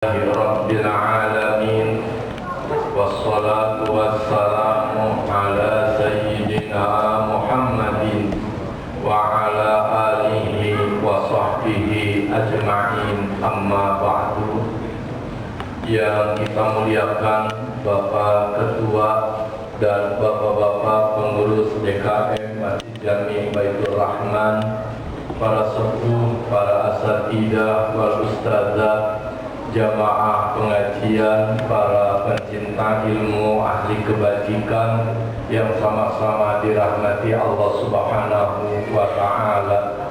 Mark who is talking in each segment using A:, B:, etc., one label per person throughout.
A: Rabbil alamin wassalatu wassalamu ala sayyidina Muhammadin wa ala alihi wa sahbihi ajma'in, amma ba'du. Yang kita muliakan Bapak Ketua dan Bapak-Bapak pengurus DKM Masjid Jami Baitur Rahman, para sepuh, para asatidzah wal ustadzah, jamaah pengajian, para pencinta ilmu, ahli kebajikan yang sama-sama dirahmati Allah Subhanahu wa Ta'ala.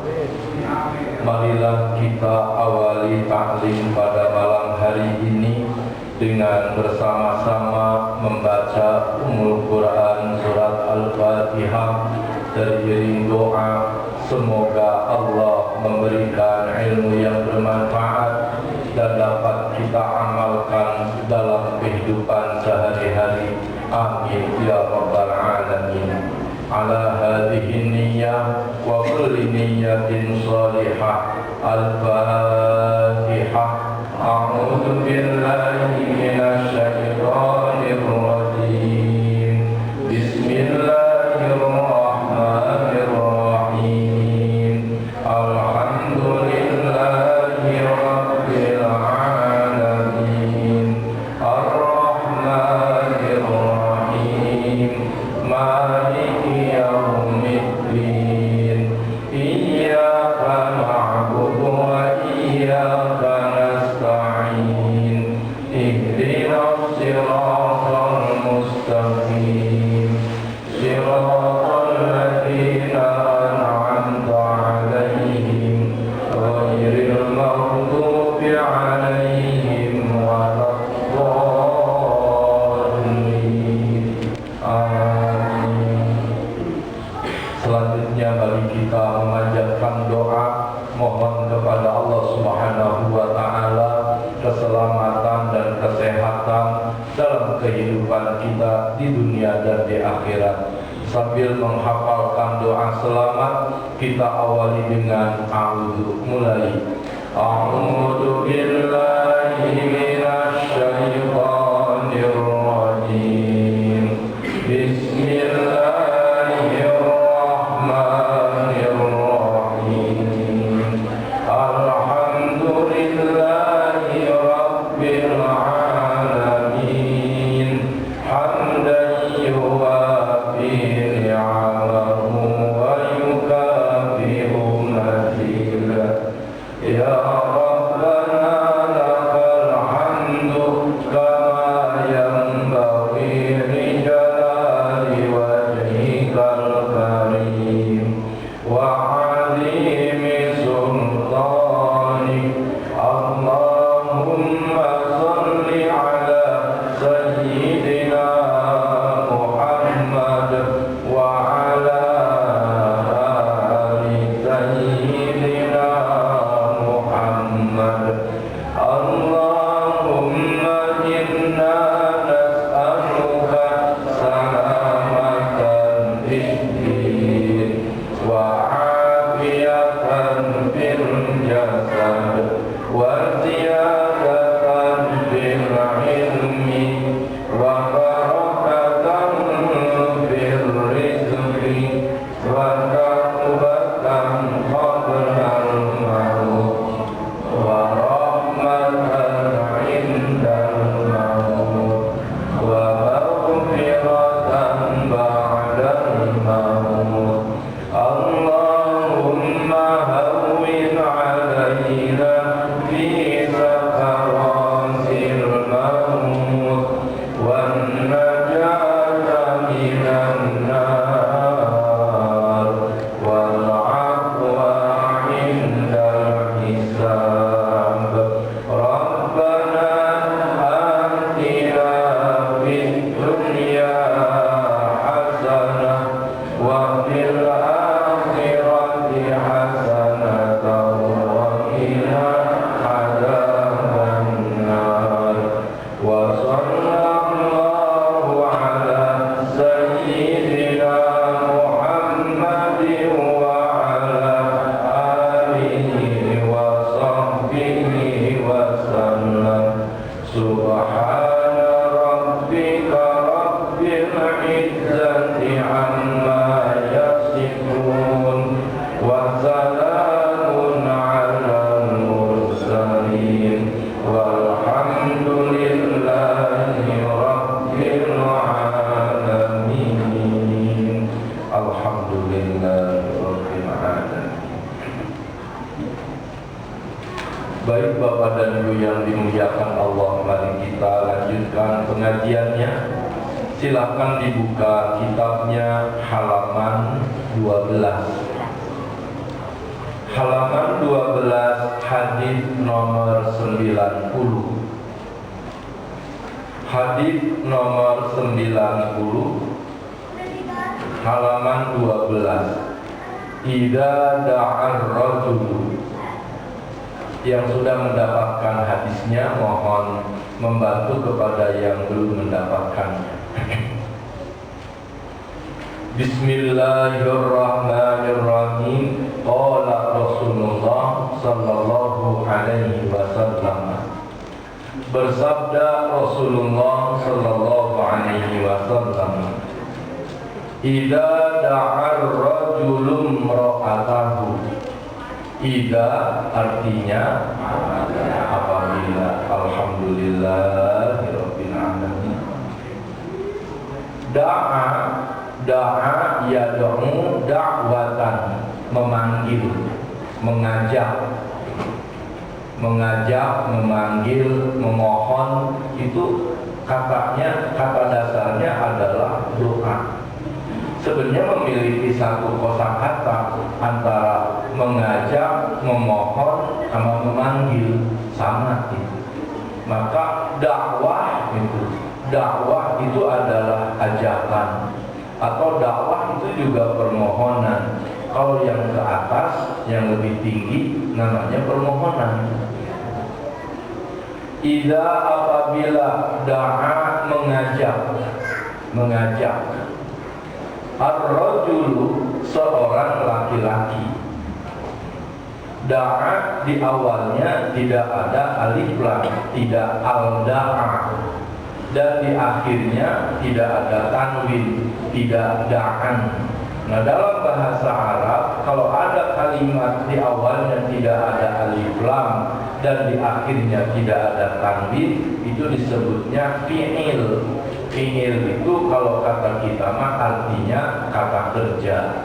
A: Marilah kita awali taklim pada malam hari ini dengan bersama-sama membaca Ummul Quran surat Al-Fatihah teriring doa. Semoga Allah memberikan ilmu yang bermanfaat dan dapat kita amalkan dalam kehidupan sehari-hari. Amin ya rabbal alamin. Ala hadhihi niyyah wa kulli niyyatin shalihah. Al-Fatihah. A'udzu billahi minasy syaithanir rajim. Bismillahirrahmanirrahim. Alhamdulillahi rabbil alamin. Ar-Rahmanir Rahim. Maliki yaumiddin. Iyyaka na'budu wa iyyaka nasta'in. Ihdinas siratal mustaqim. Siratal ladzina an'amta 'alaihim ghairil maghdubi 'alaihim waladdallin. Amin. Selanjutnya mari kita memanjatkan doa mohon kepada Allah Subhanahu wa Ta'ala keselamatan dan kesehatan dalam kehidupan kita di dunia dan di akhirat. Sambil menghafalkan doa selamat, kita awali dengan a'udzu. Mulai. A'udzu billahi minasy syaithanir rajim. Bismillahirrahmanirrahim. Alhamdulillahi rabbil alamin. Hamdan yuwafi ni'amahu wa yukafi'u mazidah. Ya Rabbana lakal hamdu kama yanbaghi li jalali wajhikal karim wa 'azimi sultanik. Allahumma shalli ala sayyidina Muhammad wa ala ali sayyidina Muhammad. Allahumma inna nas'aluka salamatan fid-din wa 'afiyatan fil jasad wa ziyadatan Subhana rabbika rabbil izzati amma yasifun wa salamun alal mursalin walhamdulillahi rabbil alamin. Alhamdulillahi rabbil alamin. Baik Bapak dan Ibu yang dimuliakan Allah, mari kita lanjutkan pengajiannya. Silakan dibuka kitabnya halaman 12. Halaman 12 hadis nomor 90. Hadis nomor 90 halaman 12. Idza da'ar rajul. Yang sudah mendapatkan hadisnya mohon membantu kepada yang belum mendapatkannya. Bismillahirrahmanirrahim. Qala Rasulullah sallallahu alaihi wasallam. Bersabda Rasulullah sallallahu alaihi wasallam, idza da'ar rajulun ra'atahu. Ida artinya apabila. Alhamdulillahirabbil alamin. Da'a yad'u da'watan, memanggil, mengajak, memanggil, memohon. Itu kata dasarnya adalah doa. Sebenarnya memiliki satu kosakata antara mengajak, memohon, sama memanggil, sama itu. Maka dakwah itu adalah ajakan, atau dakwah itu juga permohonan. Kalau yang ke atas, yang lebih tinggi, namanya permohonan. Idza apabila da'a mengajak. Ar-rajulu seorang laki-laki. Da'a di awalnya tidak ada alif lam, tidak al-da'a. Dan di akhirnya tidak ada tanwin, tidak da'an. Nah, dalam bahasa Arab kalau ada kalimat di awalnya tidak ada alif lam dan di akhirnya tidak ada tanwin, itu disebutnya fi'il. Fi'il itu kalau kata kita mah artinya kata kerja.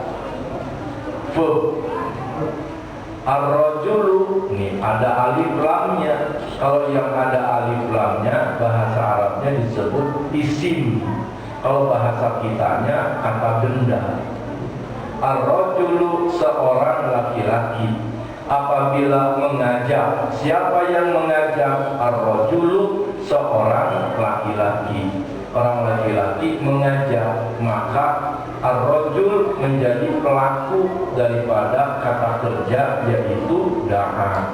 A: Ar-rajulu, ini ada alif lamnya. Kalau yang ada alif lamnya bahasa Arabnya disebut isim. Kalau bahasa kitanya kata benda. Ar-rajulu seorang laki-laki. Apabila mengajak, siapa yang mengajak? Ar-rajulu seorang laki-laki. Orang laki-laki mengajak, maka ar-rajul menjadi pelaku daripada kata kerja, yaitu da'a.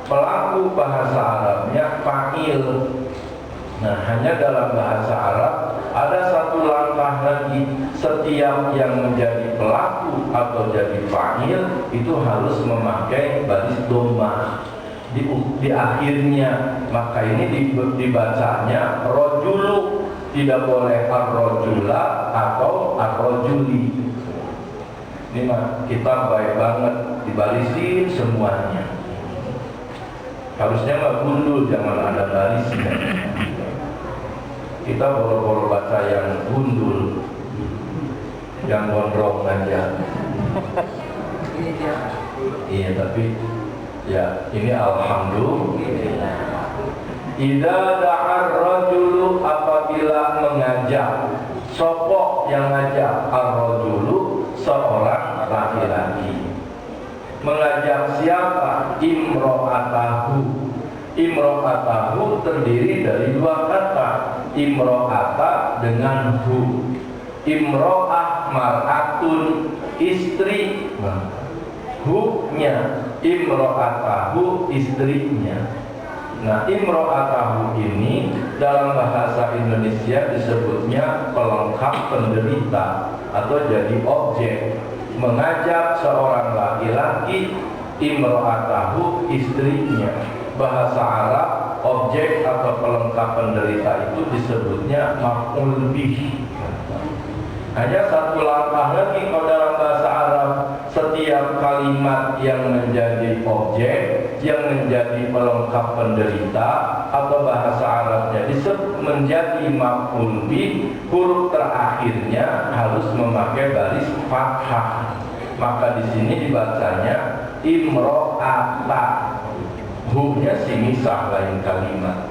A: Pelaku bahasa Arabnya fa'il. Nah, hanya dalam bahasa Arab ada satu langkah lagi. Setiap yang menjadi pelaku atau jadi fa'il itu harus memakai baris dhammah di akhirnya. Maka ini dibacanya rajulu. Tidak boleh ar-rajula atau ar-rajuli. Ini mah kita baik banget dibarisin semuanya. Harusnya mah gundul, jangan ada barisnya. Kita boro-boro baca yang gundul, yang gondrong aja. Iya, tapi ya ini alhamdulillah. Idza da'ar rajulu apabila mengajak. Sopok yang ngajak? Ar-rajulu seorang laki-laki. Mengajak siapa? Imro'atahu. Imro'atahu terdiri dari dua kata, imro'ata dengan hu. Imro'ah mar'atun, istri. Hu-nya imro'atahu, istrinya. Nah, imro'atahu ini dalam bahasa Indonesia disebutnya pelengkap penderita atau jadi objek. Mengajak seorang laki-laki, imro'atahu, istrinya. Bahasa Arab objek atau pelengkap penderita itu disebutnya maf'ul bih. Hanya satu langkah lagi kalau dalam bahasa Arab, setiap kalimat yang menjadi objek, yang menjadi pelengkap penderita atau bahasa Arabnya disebut menjadi maf'ul bih, huruf terakhirnya harus memakai baris fathah. Maka di sini dibacanya imro'ata, hu-nya simisah lain kalimat.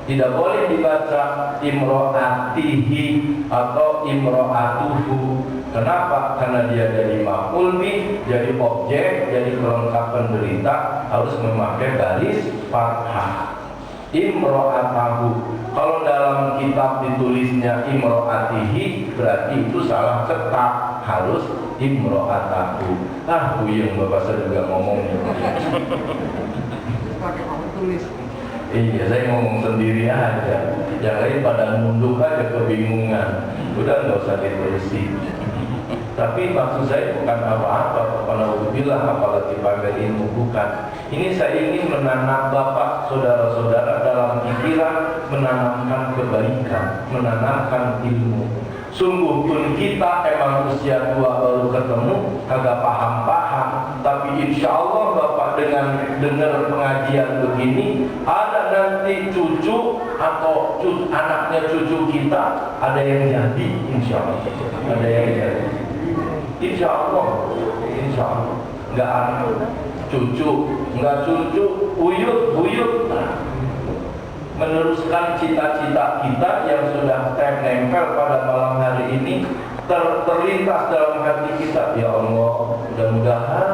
A: Tidak boleh dibaca imro'atihi atau imro'atuhu. Kenapa? Karena dia jadi maf'ul bih, jadi objek, jadi pelengkap penderita, harus memakai baris fathah. Imro'atahu. Kalau dalam kitab ditulisnya imro'atihi, berarti itu salah cetak, harus imro'atahu. Buyeng bapak saya juga ngomongnya.
B: Pakai papan tulis.
A: Iya, saya ngomong sendiri aja. Yang lain pada nunduk aja kebingungan. Udah nggak usah diterusin. Tapi maksud saya bukan apa-apa. Alhamdulillah, apalagi pakai ilmu, bukan. Ini saya ingin menanam bapak, saudara-saudara dalam pikiran, menanamkan kebaikan, menanamkan ilmu. Sungguh pun kita emang usia tua baru ketemu, kagak paham-paham. Tapi insya Allah bapak dengan dengar pengajian begini, ada nanti cucu atau anaknya cucu kita, ada yang jadi, insya Allah. Ada yang jadi, insya Allah, insya Allah. Nggak anak, cucu, nggak cucu, buyut. Meneruskan cita-cita kita yang sudah nempel pada malam hari ini, terlintas dalam hati kita. Ya Allah, mudah-mudahan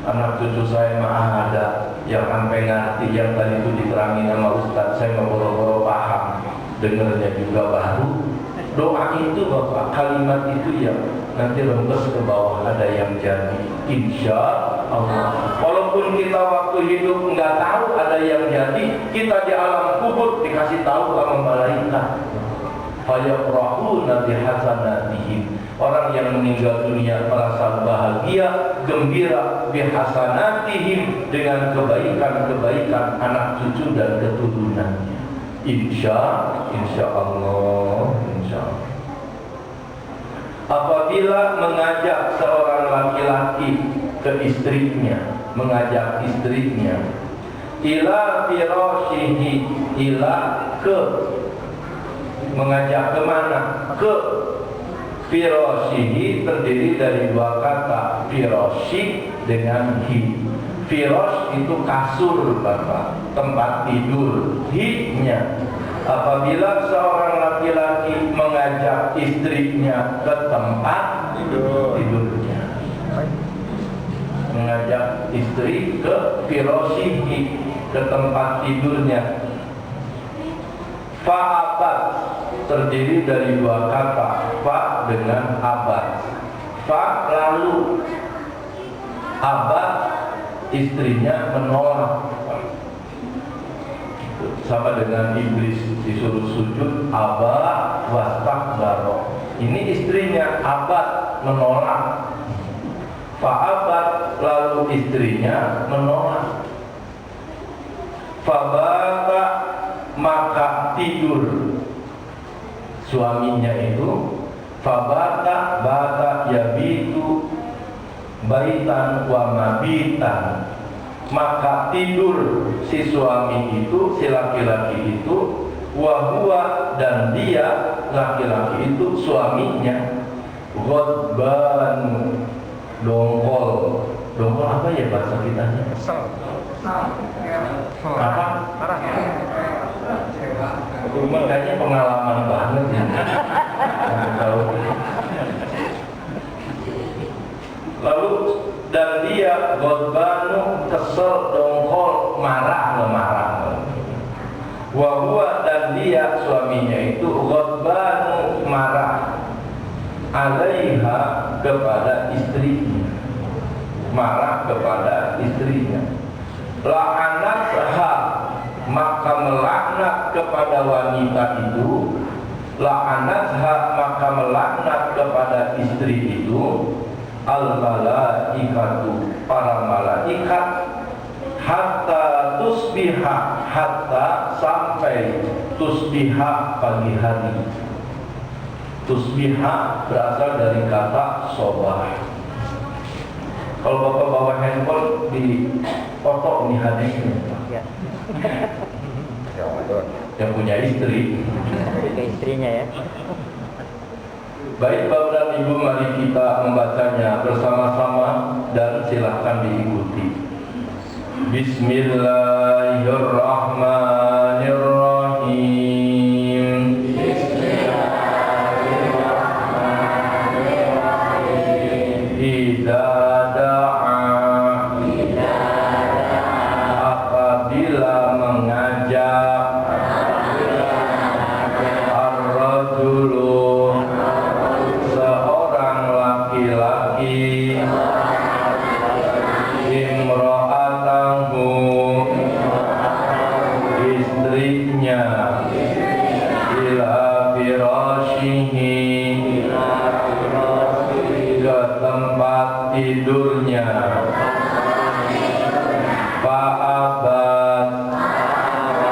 A: anak cucu saya mah ada yang sampai ngerti yang tadi itu diterangin sama Ustaz. Saya boro-boro paham, dengernya juga baru. Doa itu bapak, kalimat itu yang nanti lembes ke bawah, ada yang jadi, insya Allah. Walaupun kita waktu hidup nggak tahu ada yang jadi, kita di alam kubur dikasih tahu sama malaikat. Fayafrahuna bihasanatihim. Orang yang meninggal dunia merasa bahagia, gembira bihasanatihim, dengan kebaikan-kebaikan anak cucu dan keturunannya. Insya Allah. Apabila mengajak seorang laki-laki ke istrinya, mengajak istrinya ila firashihi, ila ke, mengajak kemana? Ke firashihi, terdiri dari dua kata, firashi dengan hi. Firash itu kasur bapak, tempat tidur. Hi-nya, apabila seorang laki-laki mengajak istrinya ke tempat tidurnya, mengajak istri ke firashihi, ke tempat tidurnya. Fa'abat, terdiri dari dua kata, fa dengan abad. Fa lalu, abad istrinya menolak. Sama dengan iblis disuruh sujud, aba wastakbaro. Ini istrinya, abad menolak. Fa'abat, lalu istrinya menolak. Fabata, maka tidur suaminya itu. Fabata, bata yabitu baitan wa mabitan, maka tidur si suami itu, si laki-laki itu, wahua, dan dia laki-laki itu, suaminya, ghadban, dongkol. Dongkol apa ya bahasa kitanya? Apa? Kayaknya pengalaman banget ya. Lalu dan dia ghadbanu, kesel, dongkol, marah. Wahua, dan dia suaminya itu ghadbanu, marah. Alaiha, kepada istrinya, marah kepada istrinya. La'anatha, maka melaknat kepada wanita itu. La'anatha, maka melaknat kepada istri itu. Al-malaikatu, para malaikat. hatta tusbiha, hatta sampai tusbiha pagi hari. Tusbiha berasal dari kata sobah. Kalau bapak bawa handphone di foto nih hadisnya,
B: Ya.
A: yang punya istri.
B: Ke istrinya ya.
A: Baik Bapak dan Ibu, mari kita membacanya bersama-sama dan silahkan diikuti. Bismillahirrahmanirrahim. Idza da'a, apabila mengajak, ar-rajulu, seorang laki-laki, imra'atahu, istrinya, ila firashihi, ke tempat tidurnya, fa'abat,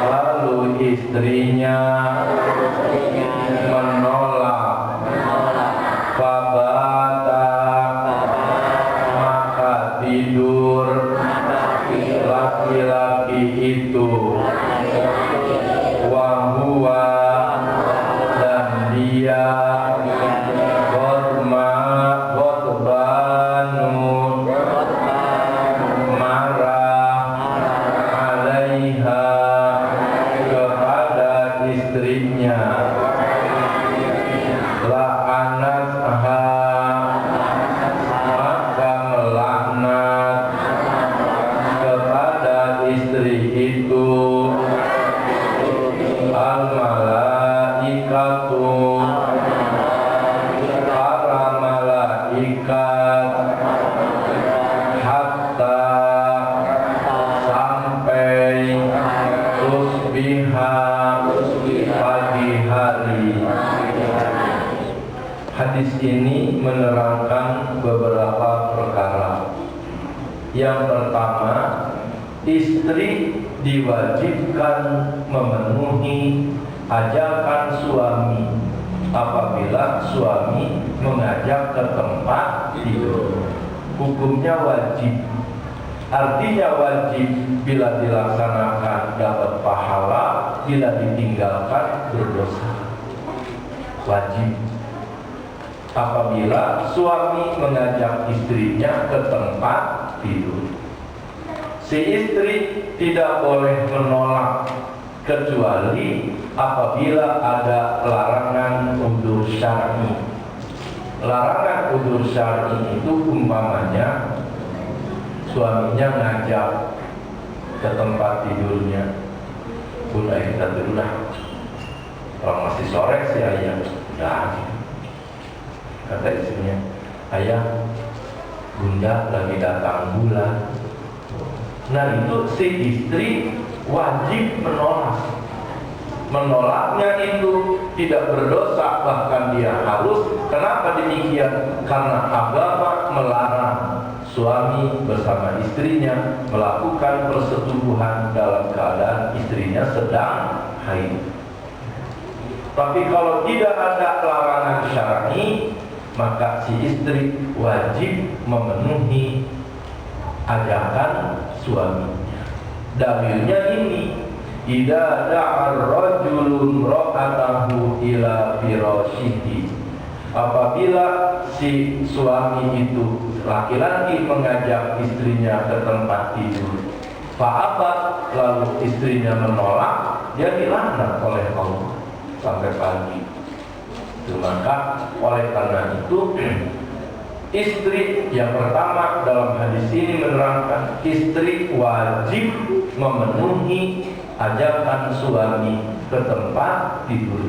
A: lalu istrinya menolak, fabata, maka tidur laki-laki itu, wahuwa, dan dia, ghadbanu, marah, alaiha, kepada istrinya, la'anatha, maka melaknat kepada istri itu, al-malaikatu, para malaikat, hatta, sampai tusbiha, pagi hari. Hadis ini menerangkan beberapa perkara. Yang pertama, istri diwajibkan memenuhi ajakan suami apabila suami mengajak ke tempat tidur. Hukumnya wajib. Artinya wajib bila dilaksanakan dapat pahala, bila ditinggalkan berdosa. Wajib. Apabila suami mengajak istrinya ke tempat tidur, si istri tidak boleh menolak kecuali apabila ada larangan udzur syar'i. Larangan udzur syar'i itu umpamanya suaminya ngajak ke tempat tidurnya, bunda kita dulu lah, kalau masih sore sih ayah, udah. Kata istrinya, ayah, bunda lagi datang bulan. Nah itu si istri wajib menolak. Menolaknya itu tidak berdosa, bahkan dia harus. Kenapa demikian? Karena agama melarang suami bersama istrinya melakukan persetubuhan dalam keadaan istrinya sedang haid. Tapi kalau tidak ada larangan syar'i, maka si istri wajib memenuhi ajakan suaminya. Dalilnya ini, idza da'a ar-rajulu imra'atahu ila firashihi, apabila si suami itu laki-laki mengajak istrinya ke tempat tidur, fa'abat, lalu istrinya menolak, dia dilaknat oleh Allah sampai pagi. Maka oleh karena itu, istri yang pertama dalam hadis ini menerangkan istri wajib memenuhi ajakan suami ke tempat tidur,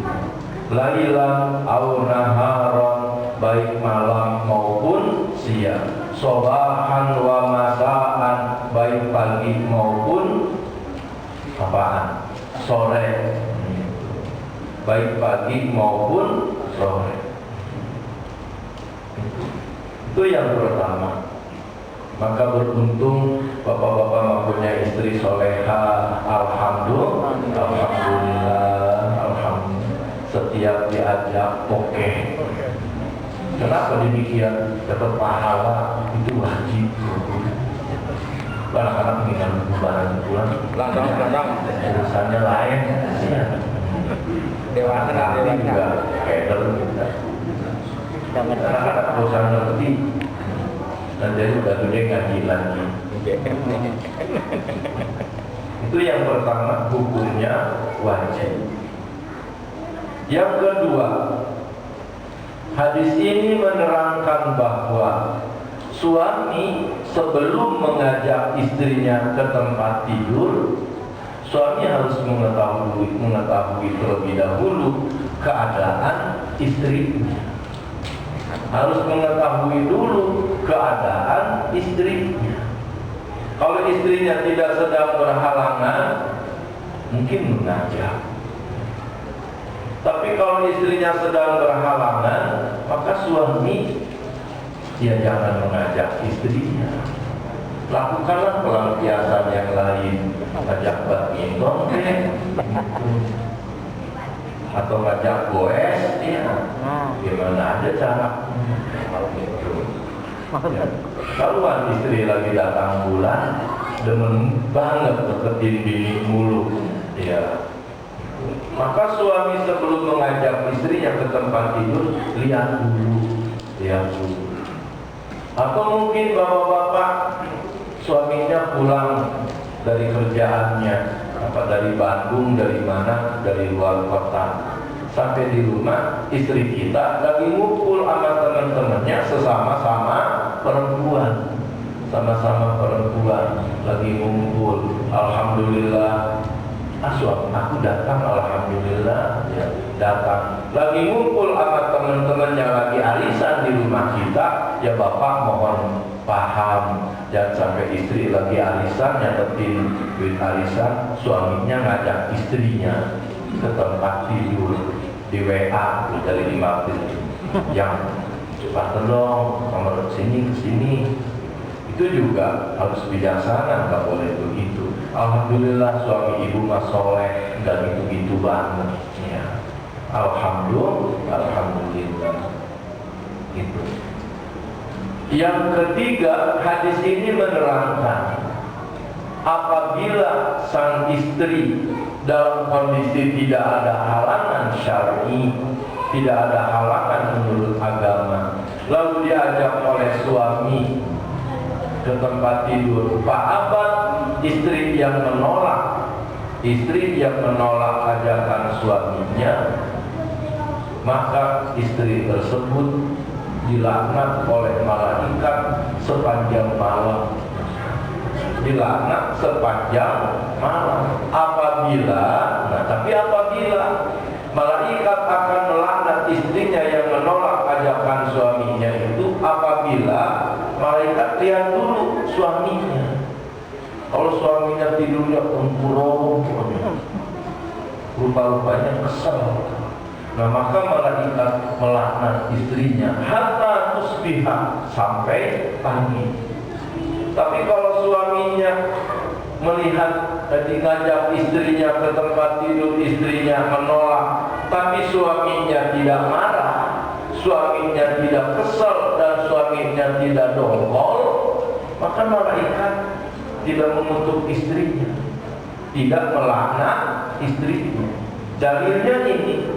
A: lailan au naharon, baik malam maupun siang, sobahan wa masaan, baik pagi maupun apaan, sore, baik pagi maupun sore. Itu yang pertama. Maka beruntung bapak-bapak mempunyai istri soleha. Alhamdulillah, setiap diajak oke. Kenapa demikian? Dapat pahala, itu wajib. Anak-anak dengan barang pulang, urusannya lain.
B: Dewasa
A: juga keder. Anak-anak urusan ngerti. Dan dia juga gede ngaji lagi. Itu yang pertama, hukumnya wajib. Yang kedua, hadis ini menerangkan bahwa suami sebelum mengajak istrinya ke tempat tidur, suami harus mengetahui terlebih dahulu keadaan istrinya. Harus mengetahui dulu keadaan istrinya. Kalau istrinya tidak sedang berhalangan, mungkin mengajak. Tapi kalau istrinya sedang berhalangan, maka suami ya jangan mengajak istrinya. Lakukanlah pelampiasan yang lain, ngajak badminton atau ngajak goes, ya. Gimana ada cara? Ya. Kalau istri lagi datang bulan, demen banget deketin bini mulu, ya. Maka suami sebelum mengajak istrinya ke tempat tidur, lihat dulu. Atau mungkin bapak-bapak suaminya pulang dari kerjaannya, dari Bandung, dari mana, dari luar kota. Sampai di rumah, istri kita lagi ngumpul sama teman-temannya, sama-sama perempuan, lagi ngumpul. Alhamdulillah, suami aku datang, alhamdulillah, ya, datang. Lagi ngumpul sama teman-temannya, lagi arisan di rumah kita, ya bapak mohon paham, jangan sampai istri lagi arisan nyatetin duit arisan, suaminya ngajak istrinya ke tempat tidur di WA dari dimaafin, yang cepat dong, nomor kesini. Itu juga harus bijaksana, nggak boleh begitu. Alhamdulillah suami ibu mas soleh, dan itu banget, ya. Alhamdulillah. Itu. Yang ketiga, hadis ini menerangkan apabila sang istri dalam kondisi tidak ada halangan syar'i, tidak ada halangan menurut agama, lalu diajak oleh suami ke tempat tidur, fa'abat, istri yang menolak ajakan suaminya, maka istri tersebut dilaknat oleh malaikat sepanjang malam. Apabila malaikat akan melaknat istrinya yang menolak ajakan suaminya itu, apabila malaikat lihat dulu suaminya. Kalau suaminya tidurnya tempurung, rupa-rupanya kesel, nah maka malaikat melaknat istrinya hatta tusbiha, sampai pagi. Tapi kalau suaminya melihat ngajak istrinya ke tempat tidur, istrinya menolak, tapi suaminya tidak marah, suaminya tidak kesal, dan suaminya tidak dongkol, maka malaikat tidak mengutuk istrinya, tidak melaknat istrinya. Dalilnya ini,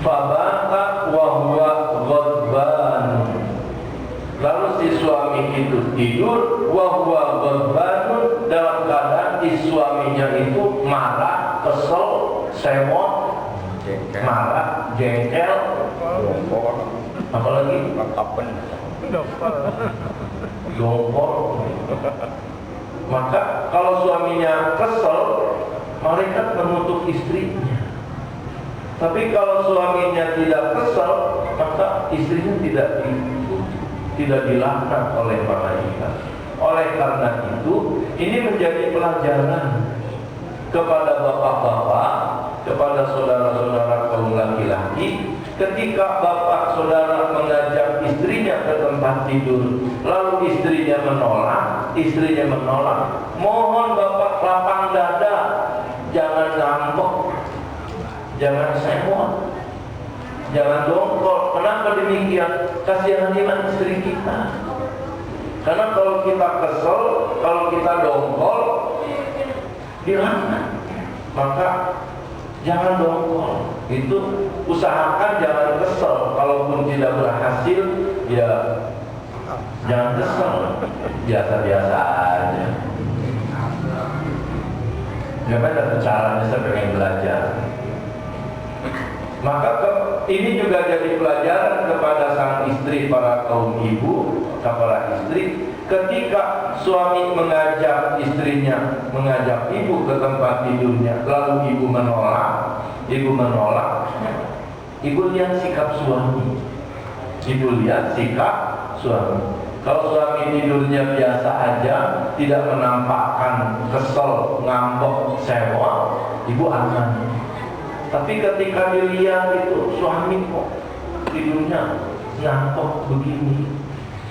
A: fabata wa huwa ghadban, lalu si suami itu tidur, wa huwa ghadban, dalam keadaan si suaminya itu marah, kesel, semot, marah, jengkel, apalagi dongkol. Maka kalau suaminya kesel, malaikat mengutuk istrinya. Tapi kalau suaminya tidak kesel, maka istrinya tidak dilaknat oleh malaikat. Oleh karena itu, ini menjadi pelajaran kepada bapak-bapak, kepada saudara-saudara kaum laki-laki, ketika bapak saudara mengajak istrinya ke tempat tidur, lalu istrinya menolak, mohon bapak lapang dada, jangan ngambek, jangan sewot, jangan dongkol. Kenapa demikian? Kasihanilah istri kita. Karena kalau kita kesel, kalau kita dongkol, dilaknat. Maka jangan dongkol. Itu usahakan jangan kesel. Kalaupun tidak berhasil, ya jangan kesel. Biasa-biasa aja. Memang ada caranya, saya pengen belajar. Maka ini juga jadi pelajaran kepada sang istri, para kaum ibu, para istri. Ketika suami mengajak istrinya, mengajak ibu ke tempat tidurnya, lalu ibu menolak, ibu lihat sikap suami. Kalau suami tidurnya biasa aja, tidak menampakkan kesel, ngambek, sewa, ibu aman. Tapi ketika dilihat itu suami kok tidurnya ngambek begini,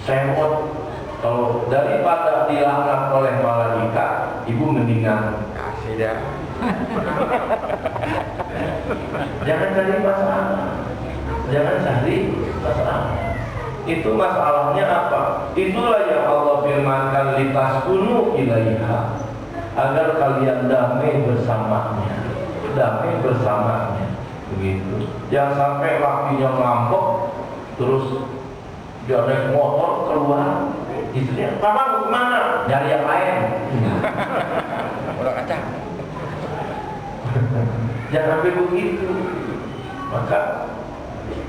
A: sewa, kalau daripada dilaknat oleh malaikat, ibu mendingan kasih dah. Jangan cari masalah. Itu masalahnya apa? Itulah yang Allah firmankan, litaskunu ilaiha, agar kalian damai bersamanya. Begitu. Jangan sampai lakinya ngambek, terus dia naik motor keluar, istrinya, "Papa mau kemana?" "Nyari yang lain." Udah kacang. Jangan sampai begitu. Maka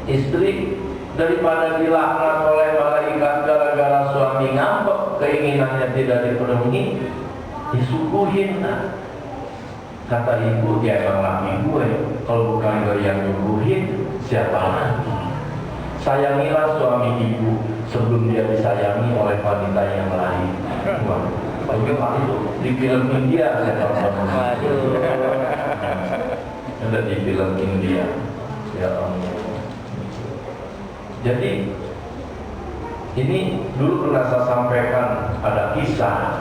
A: istri daripada dilaknat oleh malaikat gara-gara suami ngambek, keinginannya tidak dipenuhi, disuguhin lah. Kata ibu, dia emang laki gue. Kalau bukan gue yang nyuguhin, siapa lagi? Sayangilah suami ibu sebelum dia disayangi oleh wanita yang lain. Wah, bagaimana itu di film India saya tonton. Ada di film India. Ya Allah. Jadi ini dulu pernah saya sampaikan, ada kisah.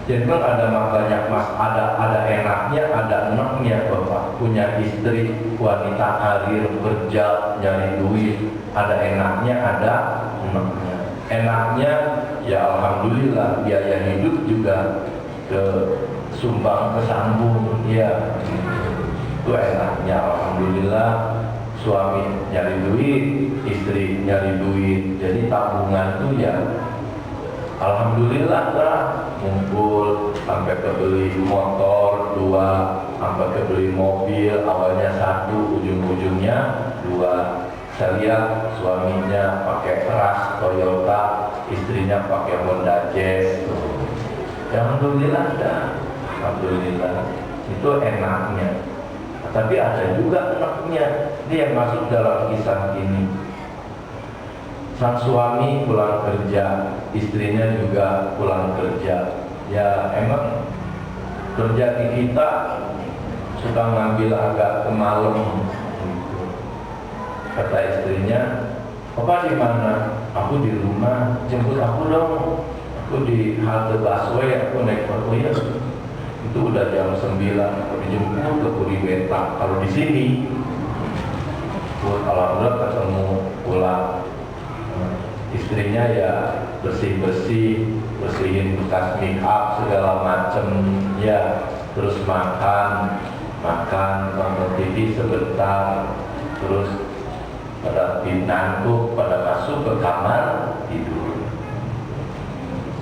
A: Jadi kan ada makanya mas, ada enaknya, ada enaknya bapak punya istri wanita karir kerja nyari duit, ada enaknya, ada enaknya. Enaknya ya alhamdulillah biaya hidup juga sumbang kesambung, ya itu enaknya alhamdulillah. Suami nyari duit, istri nyari duit, jadi tabungan tuh ya alhamdulillah lah, ngumpul sampai kebeli motor 2, sampai kebeli mobil, awalnya 1, ujung-ujungnya 2. Saya lihat suaminya pakai Ras Toyota, istrinya pakai Honda Jazz. Alhamdulillah dah, alhamdulillah. Itu enaknya. Tapi ada juga enaknya, dia yang masuk dalam kisah ini. Sang suami pulang kerja, istrinya juga pulang kerja. Ya emang kerja di kita suka ngambil agak ke malam. Kata istrinya, "Papa di mana?" "Aku di rumah." "Jemput aku dong." "Aku di halte busway, aku naik motor." Itu udah jam 9, aku dijemput ke Puri Beta. Kalau di sini, alhamdulillah ketemu pulang. Istrinya ya bersihin bekas make up segala macem, ya terus makan, nonton TV sebentar, terus pada ngantuk, pada masuk ke kamar tidur.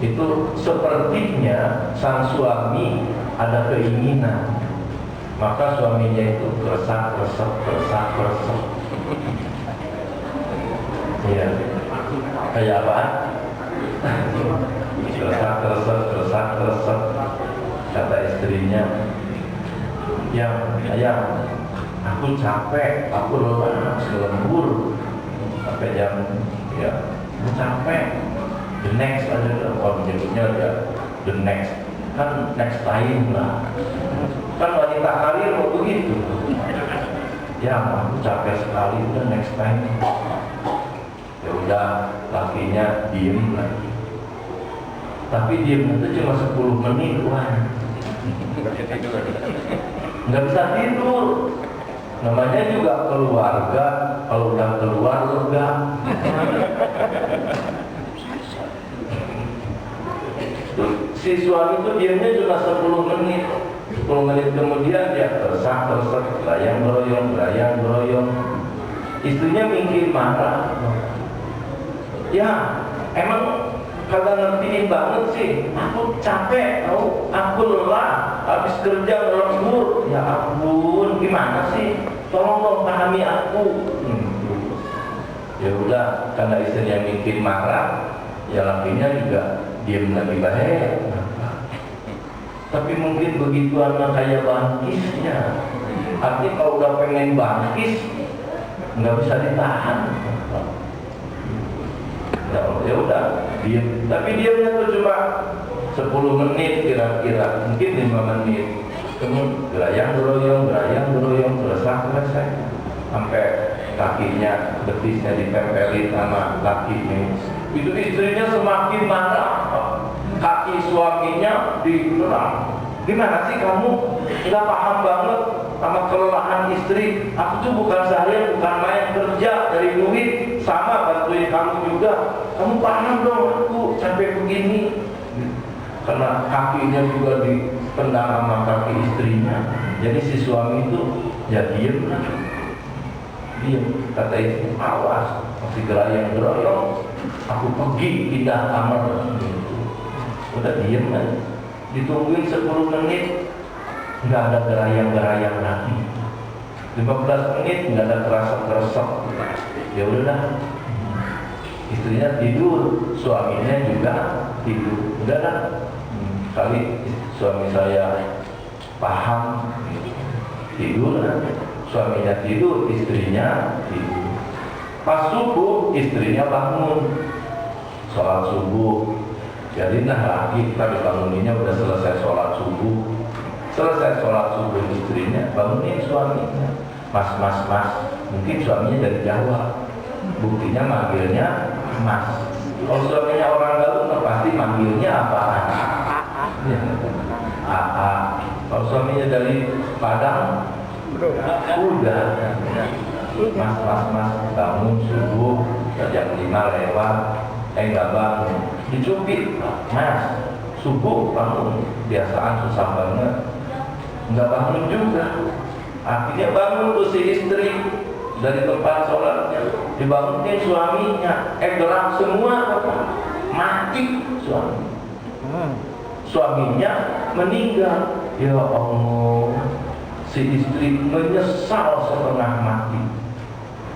A: Itu sepertinya sang suami ada keinginan, maka suaminya itu keresak. Iya. Kayak apa? Keresak. Kata istrinya, "Yang aku capek, aku lelah, selembur sampai jam, ya, aku capek. The next ada, menyebutnya ya, the next, kan next time lah. Kan wanita karir mau begitu. ya aku capek sekali, udah next time. Ya udah, lakinya diem lagi. Tapi diem itu cuma 10 menit, wah. Nggak bisa tidur. Namanya juga keluarga, kalau udah keluar lega. Si suami itu diamnya cuma 10 menit. 10 menit kemudian dia tersak-tersak, berayang-beroyong. Istrinya mungkin marah. Ya, emang kagak ngertiin banget sih. Aku capek, aku lelah, habis kerja lembur. Ya ampun, gimana sih? Tolong dong pahami aku. Ya udah, karena istrinya mungkin marah, ya lakinya juga diam lagi baik. Tapi mungkin begitu anak kayak bangkisnya. Artinya kalau udah pengen bangkis, nggak bisa ditahan. Ya udah, diam. Tapi diamnya tuh cuma 10 menit kira-kira, mungkin 5 menit. Kemudian berayang-beroyong, selesai. Sampai kakinya, betisnya ditempelin sama lakinya. Itu istrinya semakin marah. Kaki suaminya digerang. Gimana sih kamu? Nggak paham banget sama kelelahan istri. Aku tuh bukan seharian, bukan main kerja dari duit, sama bantuin kamu juga. Kamu paham dong aku sampai begini. Karena kakinya juga dipendam sama kaki istrinya. Jadi si suami itu ya diem. Kata istri, awas, masih gerayang-geroyong. Aku pergi pindah kamar. Udah diem kan, ditungguin 10 menit nggak ada gerayang-gerayang lagi. 15 menit nggak ada kerasa-kerasok. Ya udah, istrinya tidur, suaminya juga tidur. Udahlah, kali suami saya paham, tidur. Suaminya tidur, istrinya tidur. Pas subuh, istrinya bangun, sholat subuh. Jadi lagi kita dibanguninnya udah selesai sholat subuh. Selesai sholat subuh istrinya bangunin suaminya. Mas. Mungkin suaminya dari Jawa. Buktinya manggilnya mas. Kalau suaminya orang Garut pasti manggilnya apaan? AA. Kalau suaminya dari Padang, udah. Mas, bangun subuh jam 5 lewat. Nggak bangun, dicubit, mas, subuh bangun, biasaan susah banget, nggak bangun juga. Akhirnya bangun tuh si istri dari tempat sholatnya, dibangunin suaminya, gerak semua, mati suaminya meninggal. Ya Allah, si istri menyesal setengah mati.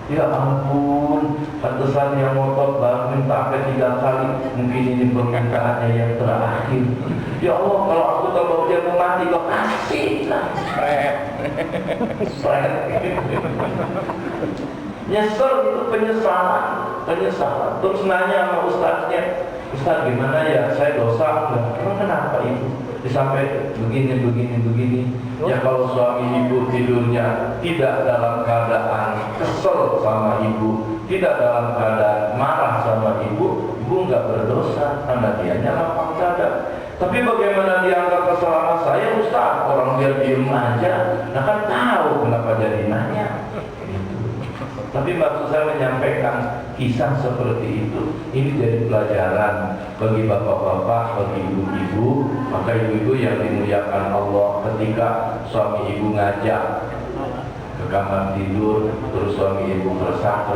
A: Ya ampun, pantesan yang ngotot bangun sampai 3 kali. Mungkin ini permintaannya yang terakhir. Ya Allah, kalau aku tahu dia mau mati, kau kasih lah. Nyesel itu penyesalan. Terus nanya sama ustaznya, Ustaz gimana ya, saya dosa enggak? Emang kenapa itu? Sampai begini. Ya kalau suami ibu tidurnya tidak dalam keadaan kesel sama ibu, tidak dalam keadaan marah sama ibu nggak berdosa karena dianya lapang dada. Tapi bagaimana dianggap kesel sama saya, Ustaz? Orang dia diem aja, nah kan tahu kenapa jadi nanya. Tapi maksud saya menyampaikan kisah seperti itu, ini jadi pelajaran bagi bapak-bapak, bagi ibu-ibu. Maka ibu-ibu yang dimuliakan Allah, ketika suami ibu ngajak ke kamar tidur, terus suami ibu resah,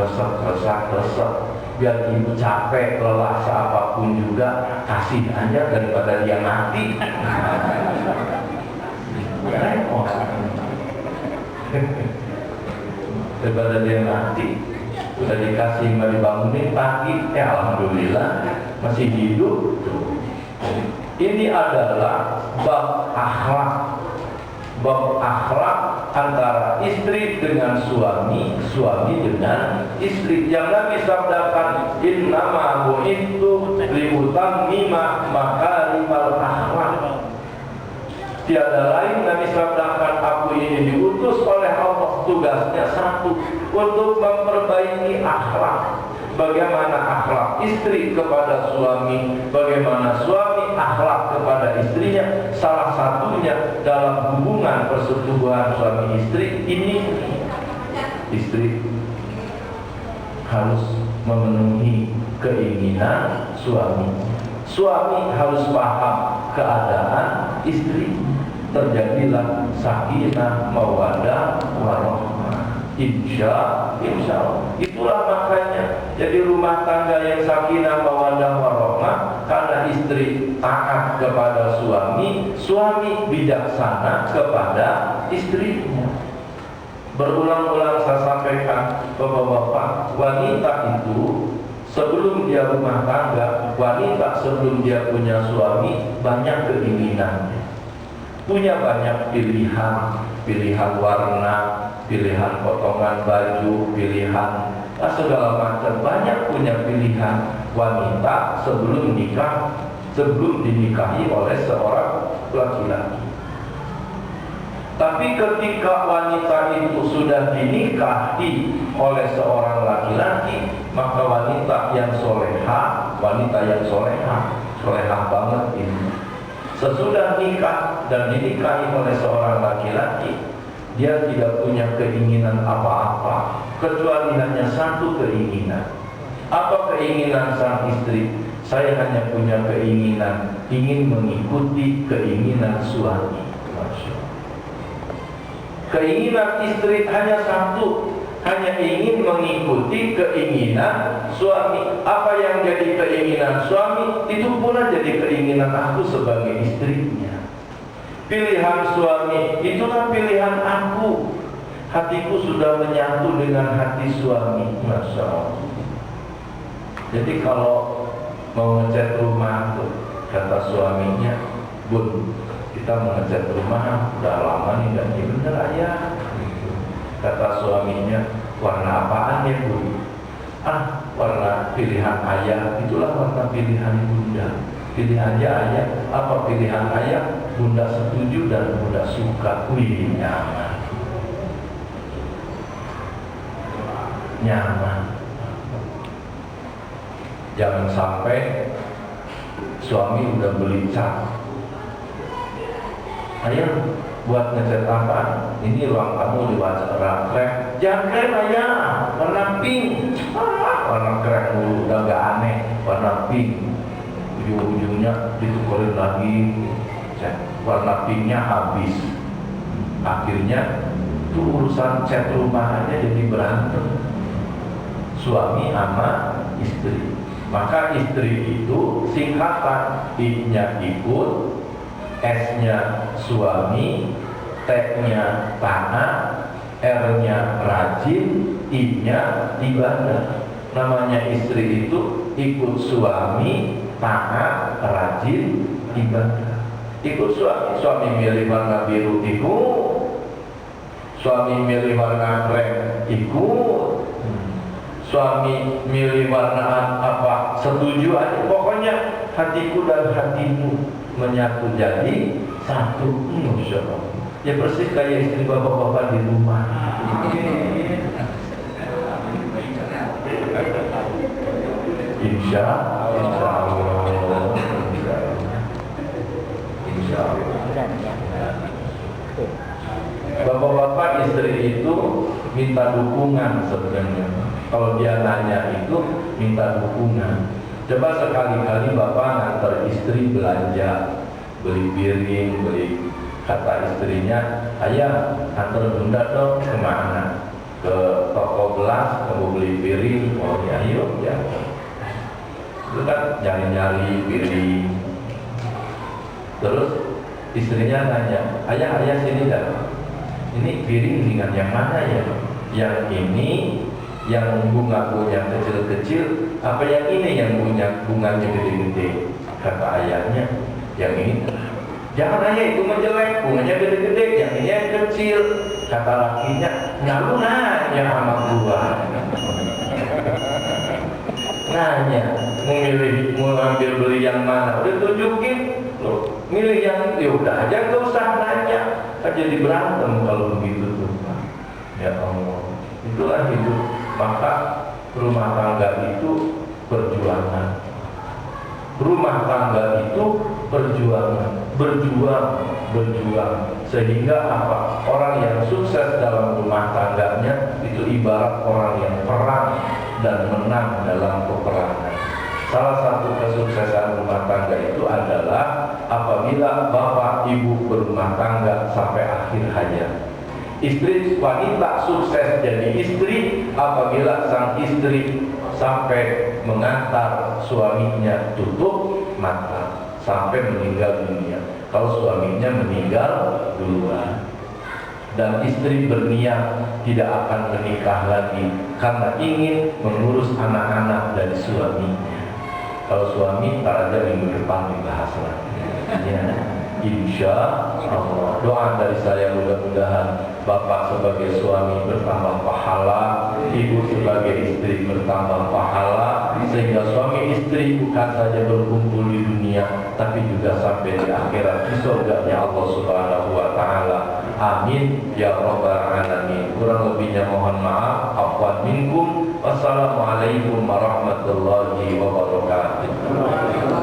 A: biar ibu capek, lelah apapun juga, kasih aja daripada dia mati. Repot. Daripada dia mati, udah dikasih nggak dibangunin pagi, alhamdulillah masih hidup. Ini adalah bab akhlak antara istri dengan suami, suami dengan istri. Yang Nabi sabdakan, innama bu'ithu liutammima makarimal akhlak. Tiada lain Nabi sabdakan, aku ini diutus oleh Allah tugasnya satu, untuk memperbaiki akhlak. Bagaimana akhlak istri kepada suami, bagaimana suami akhlak kepada istrinya. Salah satunya dalam hubungan persetubuhan suami istri ini, istri harus memenuhi keinginan suami. Suami harus paham keadaan istri. Terjadilah sakinah, mawaddah, warahmah. Insya Allah. Itulah makanya jadi rumah tangga yang sakinah, mawaddah, warahmah karena istri taat kepada suami, suami bijaksana kepada istrinya. Berulang-ulang saya sampaikan, bapak-bapak, wanita itu sebelum dia rumah tangga, wanita sebelum dia punya suami banyak keinginannya. Punya banyak pilihan warna, pilihan potongan baju, pilihan segala macam. Banyak punya pilihan wanita sebelum nikah, sebelum dinikahi oleh seorang laki-laki. Tapi ketika wanita itu sudah dinikahi oleh seorang laki-laki, maka wanita yang soleha banget ini. Sesudah nikah dan dinikahi oleh seorang laki-laki, dia tidak punya keinginan apa-apa kecuali hanya satu keinginan. Apa keinginan sang istri? Saya hanya punya keinginan ingin mengikuti keinginan suami. Keinginan istri hanya satu, hanya ingin mengikuti keinginan suami. Apa yang jadi keinginan suami, itu pula jadi keinginan aku sebagai istrinya. Pilihan suami, itulah pilihan aku. Hatiku sudah menyatu dengan hati suami. Masya Allah. Jadi kalau mau ngecat rumah tuh, kata suaminya, Bun, kita mau ngecat rumah, udah lama nih ganti bener ayah. Kata suaminya, warna apaan ya Bu? Warna pilihan ayah, itulah warna pilihan bunda. Pilihannya ayah, apa pilihan ayah? Bunda setuju dan bunda suka. Wih, nyaman. Jangan sampai suami udah beli cat, ayah buat ngecat apa? Ini ruang kamu warna krem. Jangan krem ayah, warna pink. Warna krem dulu udah gak aneh, warna pink. Ujung-ujungnya ditukerin lagi, warna pinknya habis. Akhirnya itu urusan cat rumah aja jadi berantem suami sama istri. Maka istri itu singkatan, I-nya ikut, S-nya suami, T-nya taat, R-nya rajin, I-nya ibadah. Namanya istri itu ikut suami, taat, rajin, ibadah. Ikut suami milih warna biru ikut, suami milih warna krem ikut, suami milih warna apa setuju aja. Pokoknya hatiku dan hatimu menyatu jadi satu. Masya Allah. Ya persis kayak istri bapak-bapak di rumah. Insya Allah. Bapak-bapak istri itu minta dukungan sebenarnya. Kalau dia nanya itu minta dukungan. Coba sekali-kali bapak ngantar istri belanja, beli piring, kata istrinya, ayah antar bunda dong kemana? Ke toko belas, mau beli piring. Oh ya, yuk ya. Itu kan nyari-nyari piring. Terus istrinya nanya, ayah sini dah. Ini piring dengan yang mana ya? Yang ini yang bunga-bunga kecil-kecil, apa yang ini yang bunganya gede-gede? Kata ayahnya, yang ini. Jangan ayah, itu menjelek, bunganya gede-gede, yang ini yang kecil. Kata lakinya, lu nanya sama gua. Nanya, mau ambil beli yang mana? Udah tunjukin, loh, milih yang, ya udah aja, gak usah nanya. Kan jadi berantem kalau begitu tuh. Ya Allah, itulah hidup. Maka rumah tangga itu perjuangan. Rumah tangga itu perjuangan, berjuang. Sehingga apa? Orang yang sukses dalam rumah tangganya itu ibarat orang yang perang dan menang dalam peperangan. Salah satu kesuksesan rumah tangga itu adalah apabila bapak ibu berumah tangga sampai akhir hayat. Istri wanita sukses jadi istri apabila sang istri sampai mengantar suaminya tutup mata sampai meninggal dunia. Kalau suaminya meninggal duluan, dan istri berniat tidak akan menikah lagi karena ingin mengurus anak-anak dari suaminya. Kalau suami ntar aja minggu depan dibahas lagi. Ya, insya Allah. Doa dari saya mudah-mudahan bapak sebagai suami bertambah pahala, ibu sebagai istri bertambah pahala, sehingga suami istri bukan saja berkumpul di dunia, tapi juga sampai di akhirat di surganya Allah Subhanahu wa Ta'ala. Amin ya rabbal alamin. Kurang lebihnya mohon maaf. Afwan minkum. Wassalamualaikum warahmatullahi wabarakatuh.